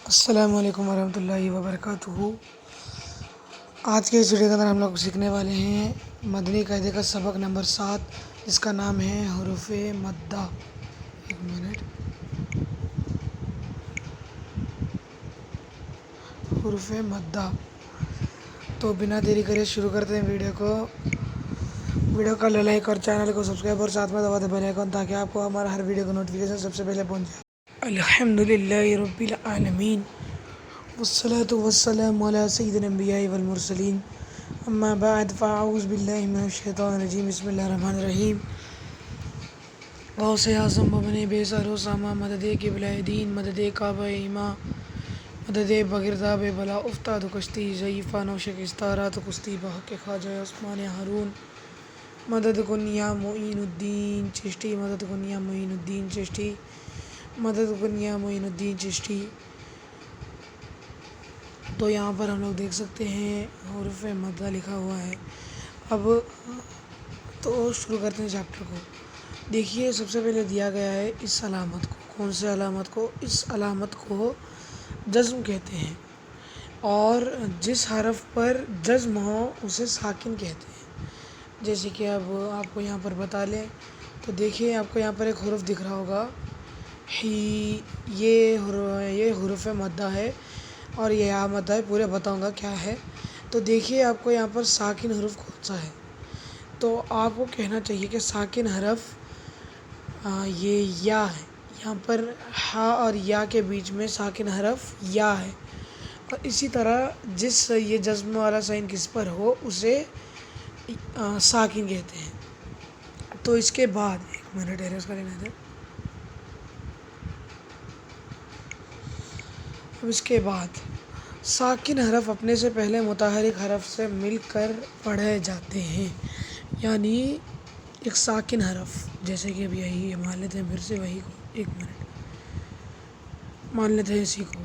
السلام علیکم ورحمۃ اللہ وبرکاتہ۔ آج کے اس ویڈیو کے اندر ہم لوگ سیکھنے والے ہیں مدنی قاعدے کا سبق نمبر 7، جس کا نام ہے حروف مدہ۔ ایک منٹ، حروف مدہ۔ تو بنا دیری کرے شروع کرتے ہیں ویڈیو کا لائک اور چینل کو سبسکرائب اور ساتھ میں دبا دیں بیل آئیکن، تاکہ آپ کو ہمارا ہر ویڈیو کا نوٹیفیکیشن سب سے پہلے پہنچ جائے۔ الحمدللہ رب العالمین، والصلاة والسلام علی سید الانبیاء والمرسلین، اما بعد فاعوذ باللہ من الشیطان الرجیم، بسم اللہ الرحمن الرحیم۔ غوث اعظم ببن بے سر و ساما، مدد قبلہ دین، مدد کعبہ ایماں، مدد بگرداب بلا افتاد کشتی ضعیفہ نو شکستہ رات کشتی بحق خواجہ عثمان ہارون، مدد کن یا معین الدین چشتی، مدد کن یا معین الدین چشتی، مدد کن یا معین الدین چشتی۔ تو یہاں پر ہم لوگ دیکھ سکتے ہیں حروف مدہ لکھا ہوا ہے۔ اب تو شروع کرتے ہیں چیپٹر کو۔ دیکھیے، سب سے پہلے دیا گیا ہے اس علامت کو۔ کون سے علامت کو؟ اس علامت کو جزم کہتے ہیں، اور جس حرف پر جزم ہو اسے ساکن کہتے ہیں۔ جیسے کہ اب آپ کو یہاں پر بتا لیں تو دیکھیے، آپ کو یہاں پر ایک حرف دکھ رہا ہوگا ہی، یہ حروف مدہ ہے، اور یہ یا مدہ ہے۔ پورے بتاؤں گا کیا ہے۔ تو دیکھیے، آپ کو یہاں پر ساکن حرف کون سا ہے؟ تو آپ کو کہنا چاہیے کہ ساکن حرف یہ یا ہے۔ یہاں پر ہا اور یا کے بیچ میں ساکن حرف یا ہے، اور اسی طرح جس یہ جزم والا سائن کس پر ہو اسے ساکن کہتے ہیں۔ تو اس کے بعد ایک منٹ ایرز کر لینا تھا۔ اب اس کے بعد ساکن حرف اپنے سے پہلے متحرک حرف سے مل کر پڑھے جاتے ہیں۔ یعنی ایک ساکن حرف، جیسے کہ اب یہی مان لیتے ہیں، پھر سے وہی کو، ایک منٹ مان لیتے ہیں اسی کو،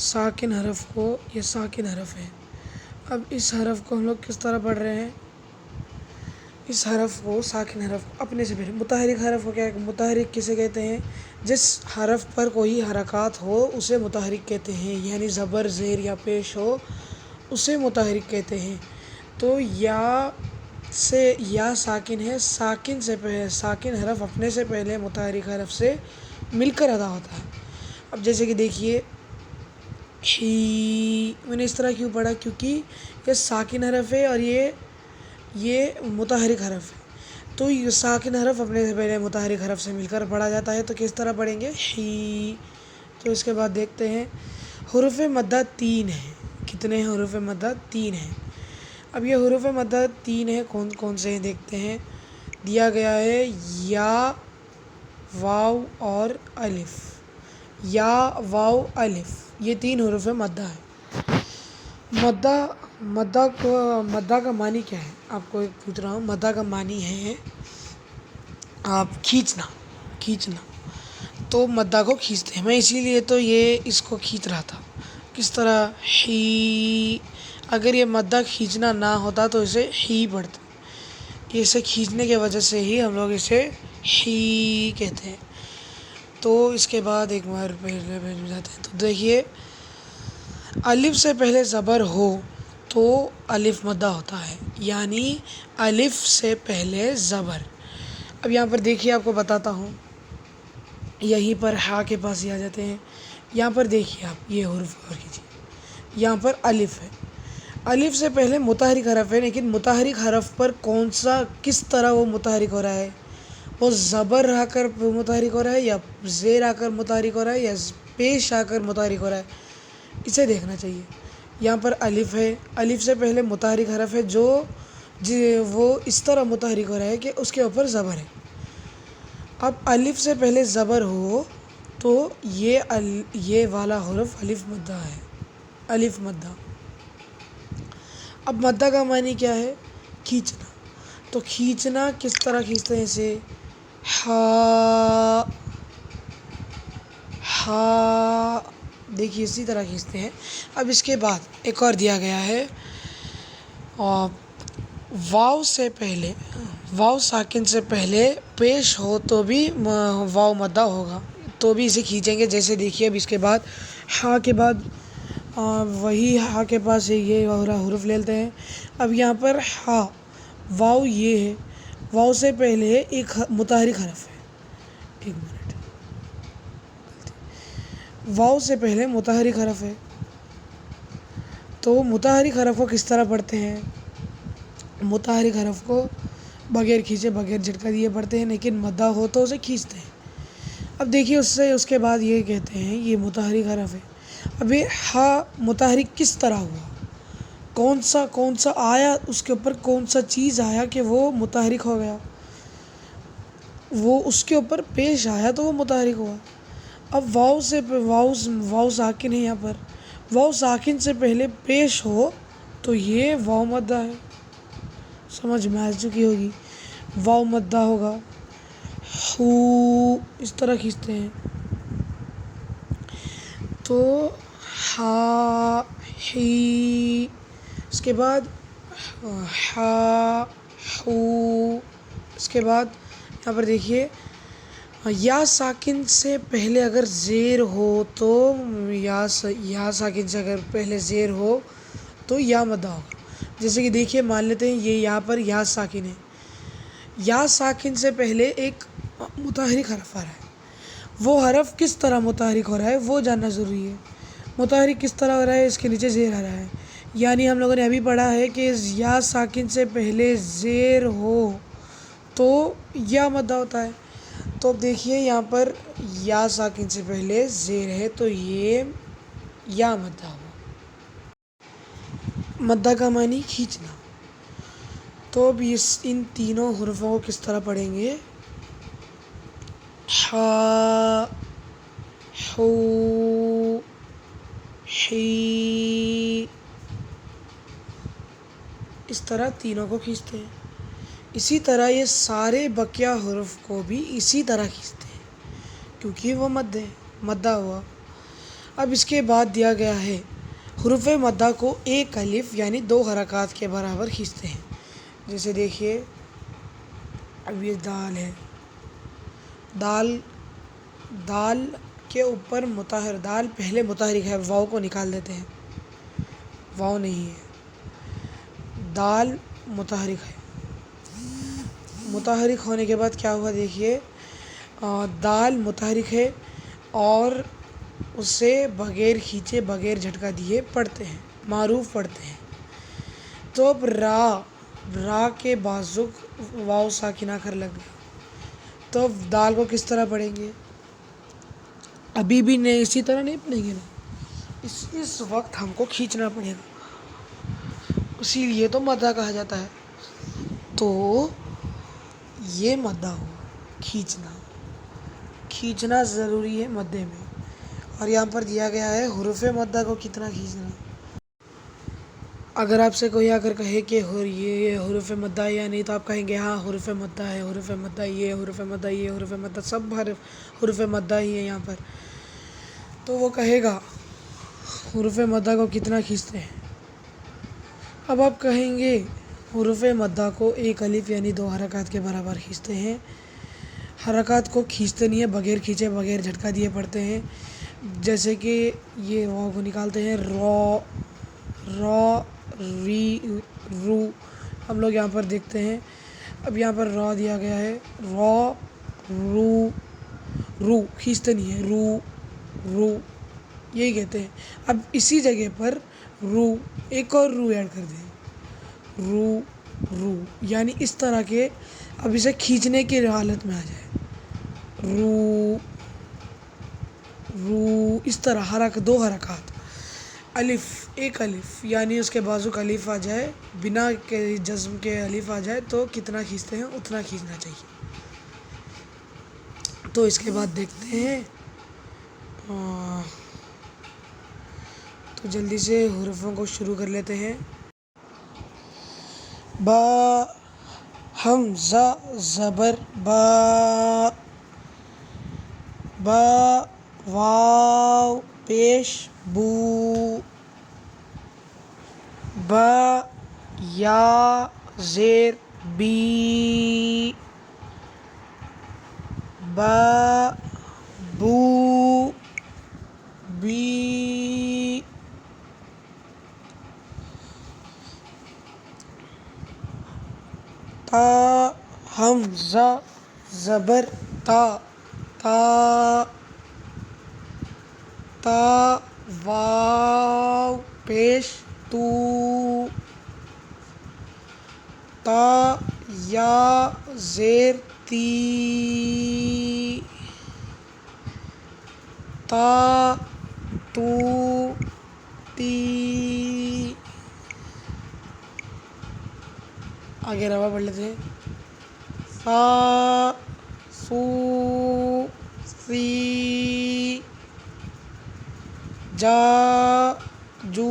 ساکن حرف کو، یہ ساکن حرف ہے۔ اب اس حرف کو ہم لوگ کس طرح پڑھ رہے ہیں؟ اس حرف کو، ساکن حرف کو اپنے سے پہلے متحرک حرف کو کیا ہے؟ متحرک کسے کہتے ہیں؟ جس حرف پر کوئی حرکات ہو اسے متحرک کہتے ہیں، یعنی زبر، زیر یا پیش ہو اسے متحرک کہتے ہیں۔ تو یا ساکن ہے، ساکن حرف اپنے سے پہلے متحرک حرف سے مل کر ادا ہوتا ہے۔ اب جیسے کہ دیکھیے، ہی، میں نے اس طرح کیوں پڑھا؟ کیونکہ یہ ساکن حرف ہے اور یہ متحرک حرف ہے۔ تو یہ ساکن حرف اپنے سے پہلے متحرک حرف سے مل کر پڑھا جاتا ہے۔ تو کس طرح پڑھیں گے؟ ہی۔ تو اس کے بعد دیکھتے ہیں حروف مدہ 3 ہیں۔ کتنے ہیں حروف مدہ؟ 3 ہیں۔ اب یہ حروف مدہ 3 ہیں، کون کون سے ہیں دیکھتے ہیں۔ دیا گیا ہے یا، واو اور الف۔ یا، واو، الف، یہ 3 حروف مدہ ہیں۔ مدہ کا معنی کیا ہے؟ آپ کو ایک پوچھ رہا ہوں۔ مدہ کا معنی ہے آپ کھینچنا۔ تو مدہ کو کھینچتے ہیں، میں اسی لیے تو اس کو کھینچ رہا تھا۔ کس طرح؟ ہی۔ اگر یہ مدہ کھینچنا نہ ہوتا تو اسے ہی پڑھتے۔ اسے کھینچنے کی وجہ سے ہی ہم لوگ اسے ہی کہتے ہیں۔ تو اس کے بعد ایک بار پہلے جاتے ہیں۔ تو دیکھیے، الف سے پہلے زبر ہو تو الف مدہ ہوتا ہے، یعنی الف سے پہلے زبر۔ اب یہاں پر دیکھیے، آپ کو بتاتا ہوں، یہیں پر ہا کے پاس ہی آ جاتے ہیں۔ یہاں پر دیکھیے، آپ یہ حرف غور کیجیے، یہاں پر الف ہے۔ الف سے پہلے متحرک حرف ہے، لیکن متحرک حرف پر کس طرح وہ متحرک ہو رہا ہے؟ وہ زبر آ کر متحرک ہو رہا ہے، یا زیر آ کر متحرک ہو رہا ہے، یا پیش آ کر متحرک ہو رہا ہے؟ اسے دیکھنا چاہیے۔ یہاں پر الف ہے، الف سے پہلے متحرک حرف ہے وہ اس طرح متحرک ہو رہا ہے کہ اس کے اوپر زبر ہے۔ اب الف سے پہلے زبر ہو تو یہ والا حرف الف مدہ ہے، الف مدہ۔ اب مدہ کا معنی کیا ہے؟ کھینچنا۔ تو کھینچنا کس طرح کھینچتے ہیں اسے؟ ہا، ہا، دیکھیے اسی طرح کھینچتے ہیں۔ اب اس کے بعد ایک اور دیا گیا ہے، واو ساکن سے پہلے پیش ہو تو بھی واو مدہ ہوگا۔ تو بھی اسے کھینچیں گے. جیسے دیکھیے اب اس کے بعد ہا کے بعد وہی ہا کے پاس یہ حرف لے لیتے ہیں. اب یہاں پر ہا واؤ یہ ہے، واؤ سے پہلے ایک متحرک حرف ہے. ایک منٹ، واؤ سے پہلے متحرک حرف ہے. تو متحرک حرف کو کس طرح پڑھتے ہیں؟ متحرک حرف کو بغیر کھینچے بغیر جھٹکا دیے پڑھتے ہیں، لیکن مدہ ہو تو اسے کھینچتے ہیں. اب دیکھیے اس کے بعد یہ کہتے ہیں یہ متحرک حرف ہے. اب یہ ہا متحرک کس طرح ہوا؟ کون سا آیا اس کے اوپر، کون سا چیز آیا کہ وہ متحرک ہو گیا؟ وہ اس کے اوپر پیش آیا تو وہ متحرک ہوا. اب واؤ ساکن ہے. یہاں پر واؤ ساکن سے پہلے پیش ہو تو یہ واؤ مدہ ہے. سمجھ میں آ چکی ہوگی. واؤ مدہ ہوگا. ہو اس طرح کھینچتے ہیں. تو ہا ہی، اس کے بعد ہا ہو. اس کے بعد یہاں پر دیکھیے یا ساکن سے پہلے اگر زیر ہو تو یا ساکن سے اگر پہلے زیر ہو تو یا مدہ ہوگا. جیسے کہ دیکھیے مان لیتے ہیں یہ یہاں پر یا ساکن ہے. یا ساکن سے پہلے ایک متحرک حرف آ رہا ہے. وہ حرف کس طرح متحرک ہو رہا ہے وہ جاننا ضروری ہے. متحرک کس طرح ہو رہا ہے؟ اس کے نیچے زیر آ رہا ہے. یعنی ہم لوگوں نے ابھی پڑھا ہے کہ یا ساکن سے پہلے زیر ہو تو یا مدہ ہوتا ہے. تو اب دیکھیے یہاں پر یا ساکن سے پہلے زیر ہے تو یہ یا مدہ ہوا. مدہ کا معنی کھینچنا. تو اب ان تینوں حروفوں کو کس طرح پڑھیں گے؟ ہا ہو ہی، اس طرح تینوں کو کھینچتے ہیں. اسی طرح یہ سارے بقیہ حروف کو بھی اسی طرح کھینچتے ہیں کیونکہ وہ مدہ ہوا. اب اس کے بعد دیا گیا ہے حروف مدہ کو ایک الف یعنی 2 حرکات کے برابر کھینچتے ہیں. جیسے دیکھیے اب یہ دال ہے. دال کے اوپر دال پہلے متحرک ہے، واؤ کو نکال دیتے ہیں. واؤ نہیں ہے، دال متحرک ہے. متحرک ہونے کے بعد کیا ہوا دیکھیے دال متحرک ہے اور اسے بغیر کھینچے بغیر جھٹکا دیے پڑھتے ہیں، معروف پڑھتے ہیں. تو اب را کے بازک واؤ ساکن آ کر لگ گیا. تو اب دال کو کس طرح پڑھیں گے؟ ابھی بھی نہیں، اسی طرح نہیں پڑھیں گے نا، اس وقت ہم کو کھینچنا پڑے گا، اسی لیے تو مدہ کہا جاتا ہے. تو یہ مدہ ہوا، کھینچنا ضروری ہے مدے میں. اور یہاں پر دیا گیا ہے حروف مدہ کو کتنا کھینچنا. اگر آپ سے کوئی آ کر کہے کہ یہ حروف مدہ ہے یا نہیں تو آپ کہیں گے ہاں حروف مدہ ہے، حروف مدہ یہ، حروف مدہ یہ، حروف مدہ سب حروف مدہ ہی ہے یہاں پر. تو وہ کہے گا حروف مدہ کو کتنا کھینچتے ہیں. اب آپ کہیں گے حروف مدہ کو ایک الف یعنی 2 حرکات کے برابر کھینچتے ہیں. حرکات کو کھینچتے نہیں ہیں، بغیر کھینچے بغیر جھٹکا دیے پڑھتے ہیں. جیسے کہ یہ واؤ کو نکالتے ہیں را ری رو. ہم لوگ یہاں پر دیکھتے ہیں اب یہاں پر را دیا گیا ہے، رو کھینچتے نہیں ہیں، رو یہی کہتے ہیں. اب اسی جگہ پر ایک اور رو ایڈ کر دیں، رو یعنی اس طرح کے. اب اسے کھینچنے کی حالت میں آ جائے، رو اس طرح 2 حرکات. ایک الف یعنی اس کے بازو کا الف آ جائے، بنا کے جزم کے الف آ جائے تو کتنا کھینچتے ہیں اتنا کھینچنا چاہیے. تو اس کے بعد دیکھتے ہیں تو جلدی سے حروفوں کو شروع کر لیتے ہیں. با، حمزہ زبر با، واو پیش بو، یا زیر بی، بو بی. تا حمزہ زبر تا. تا. تا واو پیش تو. تا یا زیر تی. تا تو تی. آگے روا پڑھ لیتے ہیں. سا سو سی. جا جو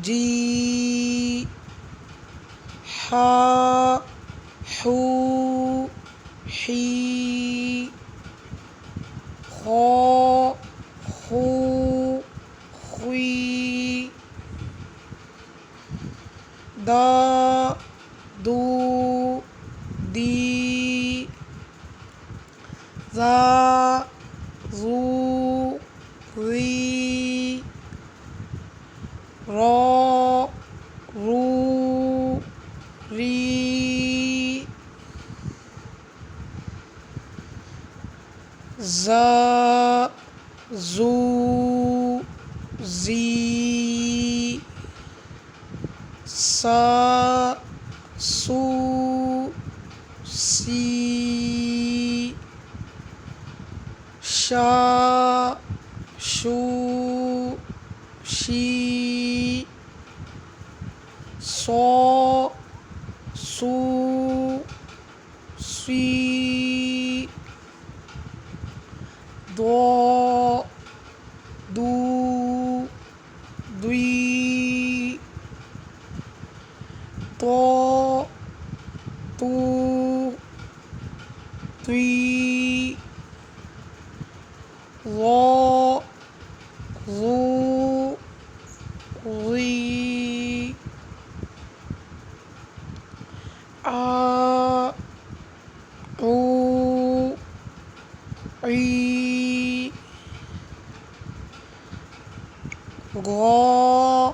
جی. حا حو حی. خا خو خوی. دا دو دی. زا زو ری. را رو ری. زا زو زی. سا سو سی. شا شو شی. سو سو سی. دو دو دوی. تو تو توی. وا وو وی. آ او ای. غا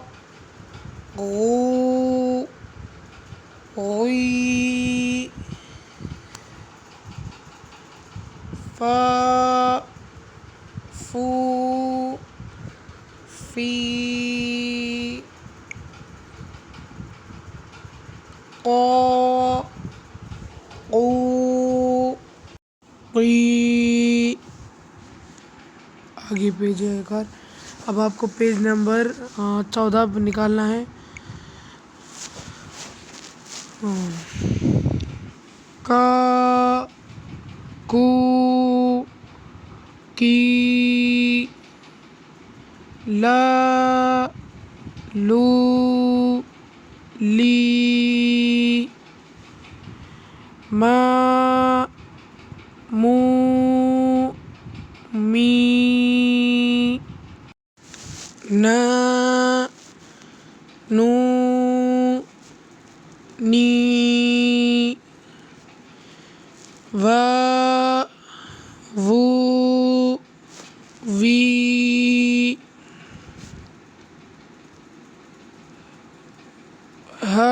غو غوی. فا فو فی. قا قو قی. آگے پیج ہے ایک اور. اب آپ کو پیج نمبر 14 پہ نکالنا ہے. کا کو کی. لا لو لی. ما مو می. نا نو نی. وا وو وی. ہا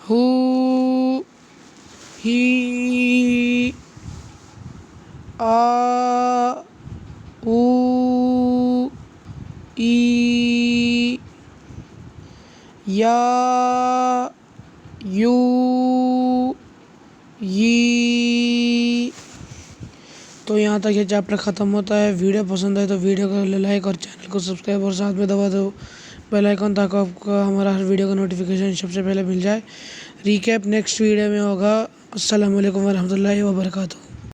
ہو ہی. آ او ای. یا یو یی. تو یہاں تک یہ چیپٹر ختم ہوتا ہے. ویڈیو پسند ہے تو ویڈیو کو لائک اور چینل کو سبسکرائب اور ساتھ میں دبا دو بیل آئیکن تاکہ آپ کو ہمارا ہر ویڈیو کا نوٹیفیکیشن سب سے پہلے مل جائے. ریکیپ نیکسٹ ویڈیو میں ہوگا. السلام علیکم ورحمۃ اللہ وبرکاتہ.